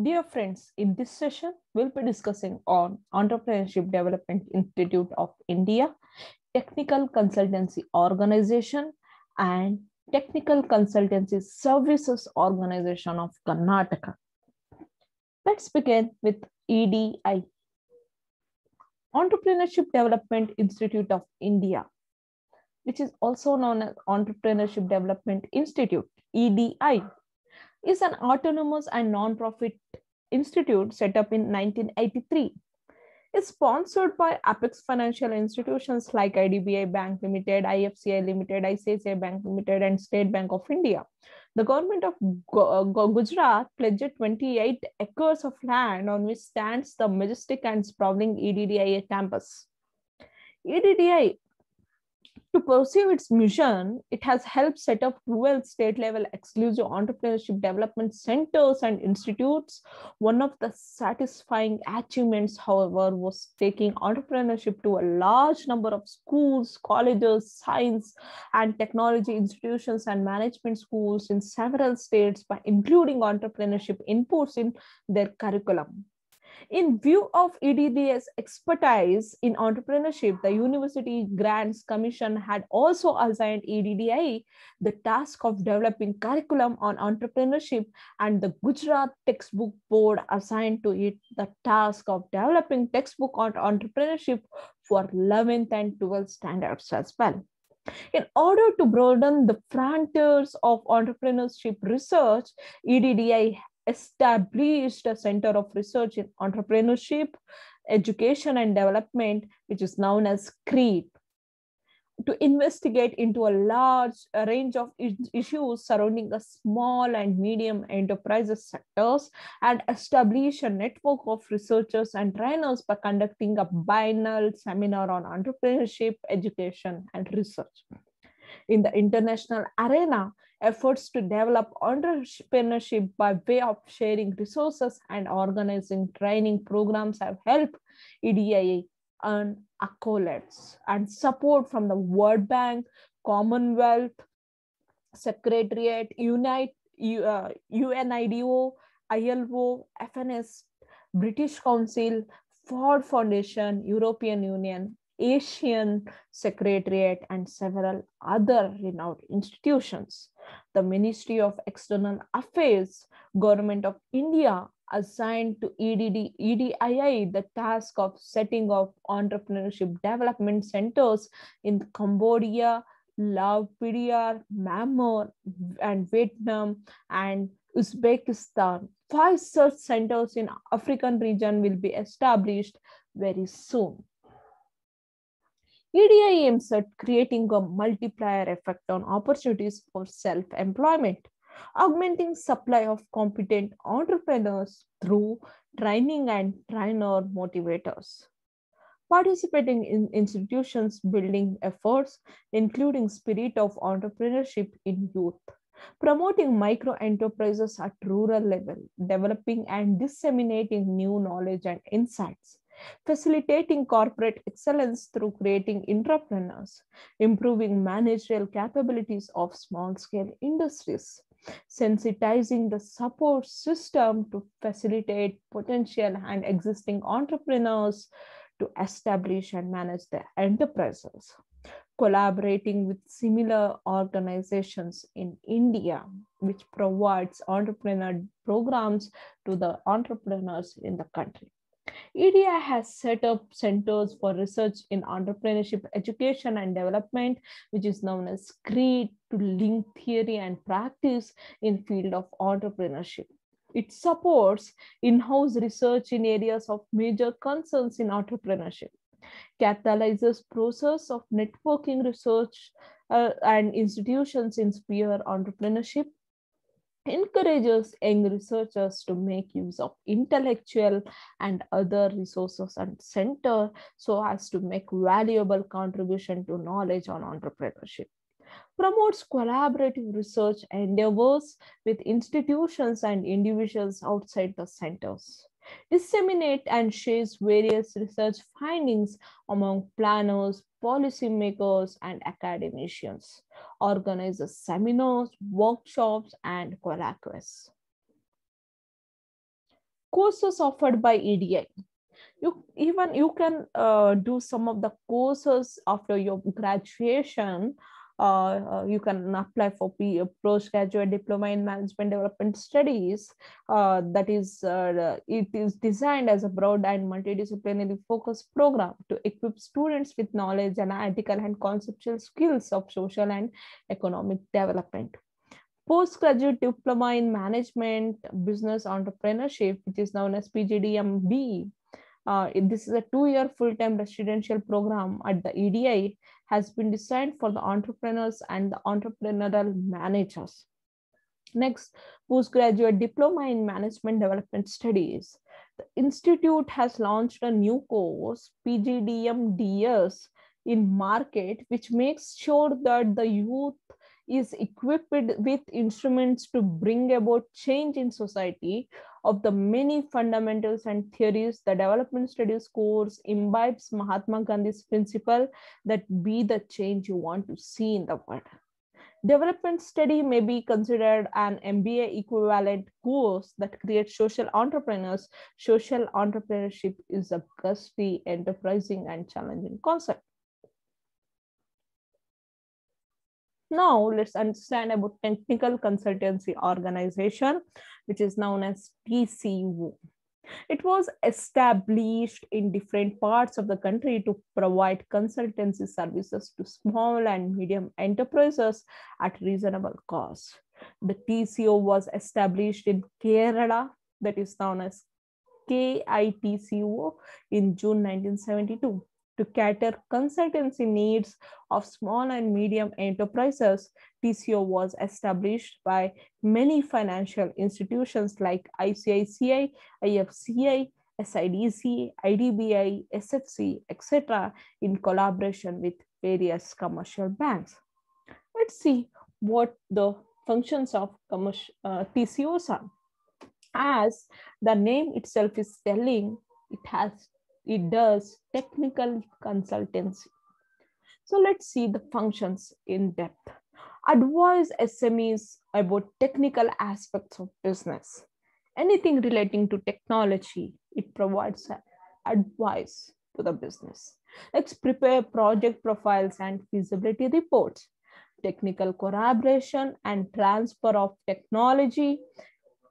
Dear friends, in this session, we'll be discussing on Entrepreneurship Development Institute of India, Technical Consultancy Organization, and Technical Consultancy Services Organization of Karnataka. Let's begin with EDI, Entrepreneurship Development Institute of India, which is also known as Entrepreneurship Development Institute, EDI, is an autonomous and non-profit institute set up in 1983. It's sponsored by Apex financial institutions like IDBI Bank Limited, IFCI Limited, ICICI Bank Limited, and State Bank of India. The government of Gujarat pledged 28 acres of land on which stands the majestic and sprawling EDDI campus. EDDI, to pursue its mission, it has helped set up 12 state-level exclusive entrepreneurship development centers and institutes. One of the satisfying achievements, however, was taking entrepreneurship to a large number of schools, colleges, science and technology institutions, and management schools in several states by including entrepreneurship inputs in their curriculum. In view of EDD's expertise in entrepreneurship, the University Grants Commission had also assigned EDDI the task of developing curriculum on entrepreneurship, and the Gujarat Textbook Board assigned to it the task of developing textbook on entrepreneurship for 11th and 12th standards as well. In order to broaden the frontiers of entrepreneurship research, EDDI established a Center of Research in Entrepreneurship, Education and Development, which is known as CREEP, to investigate into a large range of issues surrounding the small and medium enterprises sectors and establish a network of researchers and trainers by conducting a biennial seminar on entrepreneurship, education, and research. In the international arena, efforts to develop entrepreneurship by way of sharing resources and organizing training programs have helped EDIA earn accolades and support from the World Bank, Commonwealth Secretariat, UNIDO, ILO, FNS, British Council, Ford Foundation, European Union, Asian Secretariat, and several other renowned institutions. The Ministry of External Affairs, Government of India, assigned to EDII the task of setting up entrepreneurship development centers in Cambodia, Laos, Myanmar, and Vietnam, and Uzbekistan. 5 such centers in African region will be established very soon. EDI aims at creating a multiplier effect on opportunities for self-employment, augmenting supply of competent entrepreneurs through training and trainer motivators. Participating in institutions building efforts, including spirit of entrepreneurship in youth, promoting micro enterprises at rural level, developing and disseminating new knowledge and insights, facilitating corporate excellence through creating entrepreneurs, improving managerial capabilities of small-scale industries, sensitizing the support system to facilitate potential and existing entrepreneurs to establish and manage their enterprises, collaborating with similar organizations in India, which provides entrepreneur programs to the entrepreneurs in the country. EDI has set up centers for research in entrepreneurship education and development, which is known as CREED, to link theory and practice in field of entrepreneurship. It supports in-house research in areas of major concerns in entrepreneurship, catalyzes process of networking research and institutions in sphere entrepreneurship, encourages young researchers to make use of intellectual and other resources and center so as to make valuable contribution to knowledge on entrepreneurship, promotes collaborative research endeavors with institutions and individuals outside the centers, disseminate and shares various research findings among planners, policymakers, and academicians, organizes seminars, workshops, and colloquies. courses offered by EDI. You can do some of the courses after your graduation. You can apply for postgraduate diploma in management development studies. It is designed as a broad and multidisciplinary focused program to equip students with knowledge, analytical and conceptual skills of social and economic development. Postgraduate diploma in management business entrepreneurship, which is known as PGDMB. This is a 2-year full-time residential program at the EDI, has been designed for the entrepreneurs and the entrepreneurial managers. Next, postgraduate diploma in management development studies. The institute has launched a new course, PGDMDS, in market, which makes sure that the youth is equipped with instruments to bring about change in society. Of the many fundamentals and theories, the development studies course imbibes Mahatma Gandhi's principle that be the change you want to see in the world. Development study may be considered an MBA equivalent course that creates social entrepreneurs. Social entrepreneurship is a gusty, enterprising, and challenging concept. Now let's understand about Technical Consultancy Organization, which is known as TCO. It was established in different parts of the country to provide consultancy services to small and medium enterprises at reasonable cost. The TCO was established in Kerala, that is known as KITCO, in June 1972. To cater consultancy needs of small and medium enterprises, TCO was established by many financial institutions like ICICI, IFCI, SIDC, IDBI, SFC, etc., in collaboration with various commercial banks. Let's see what the functions of TCOs are. As the name itself is telling, it does technical consultancy. So let's see the functions in depth. Advise SMEs about technical aspects of business. Anything relating to technology, it provides advice to the business. Let's prepare project profiles and feasibility reports. Technical collaboration and transfer of technology.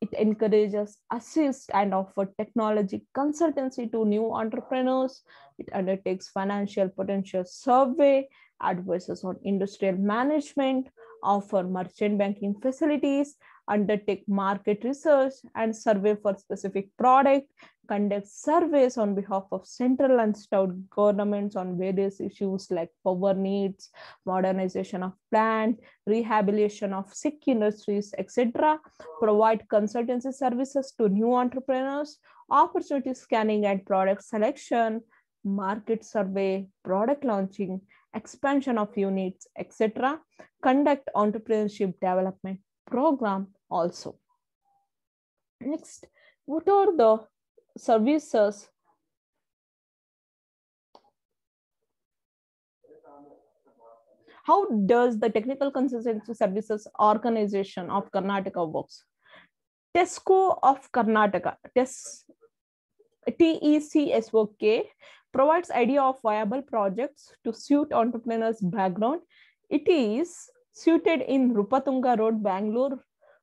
It encourages, assist, and offer technology consultancy to new entrepreneurs. It undertakes financial potential survey, advises on industrial management, offer merchant banking facilities, undertake market research and survey for specific product, conduct surveys on behalf of central and state governments on various issues like power needs, modernization of plant, rehabilitation of sick industries, etc. Provide consultancy services to new entrepreneurs, opportunity scanning and product selection, market survey, product launching, expansion of units, etc. Conduct entrepreneurship development program also. Next, what are the services? How does the Technical Consultancy Services Organization of Karnataka works? TESCO of Karnataka, TECSOK, provides idea of viable projects to suit entrepreneurs' background. It is suited in Rupatunga Road, Bangalore,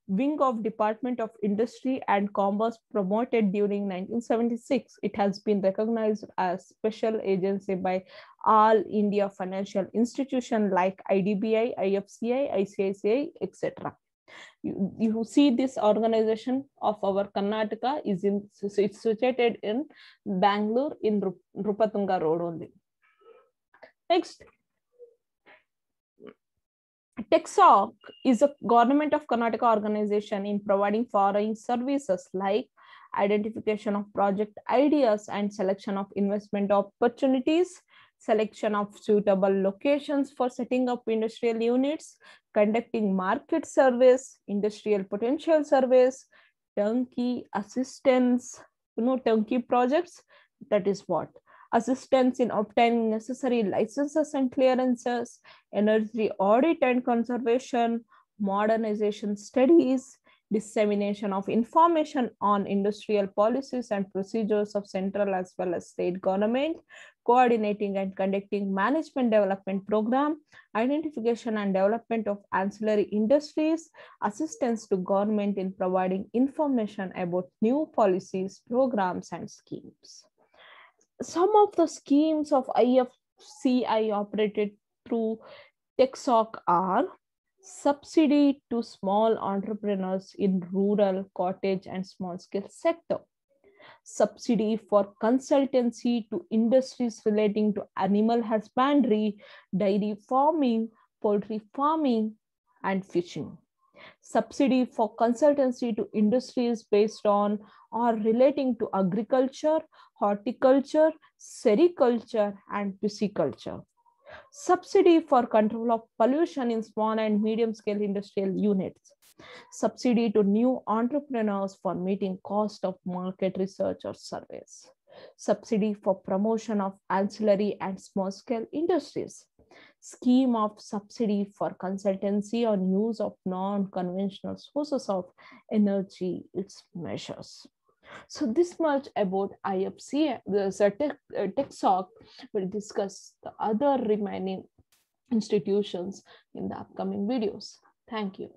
wing of Department of Industry and Commerce, promoted during 1976. It has been recognized as special agency by all India financial institutions like IDBI, IFCI, ICICI, etc. You see this organization of our Karnataka it's situated in Bangalore in Rupatunga Road only. Next, TEXOC is a government of Karnataka organization in providing foreign services like identification of project ideas and selection of investment opportunities, selection of suitable locations for setting up industrial units, conducting market surveys, industrial potential surveys, turnkey assistance, turnkey projects, that is what? Assistance in obtaining necessary licenses and clearances, energy audit and conservation, modernization studies, dissemination of information on industrial policies and procedures of central as well as state government, coordinating and conducting management development program, identification and development of ancillary industries, assistance to government in providing information about new policies, programs, and schemes. Some of the schemes of IFCI operated through TechSoc are subsidy to small entrepreneurs in rural, cottage, and small scale sector, subsidy for consultancy to industries relating to animal husbandry, dairy farming, poultry farming, and fishing, subsidy for consultancy to industries based on or relating to agriculture, horticulture, sericulture, and pisciculture, subsidy for control of pollution in small and medium scale industrial units, subsidy to new entrepreneurs for meeting cost of market research or surveys, subsidy for promotion of ancillary and small scale industries, scheme of subsidy for consultancy on use of non-conventional sources of energy, its measures. So this much about IFC. The TechSoc will discuss the other remaining institutions in the upcoming videos. Thank you.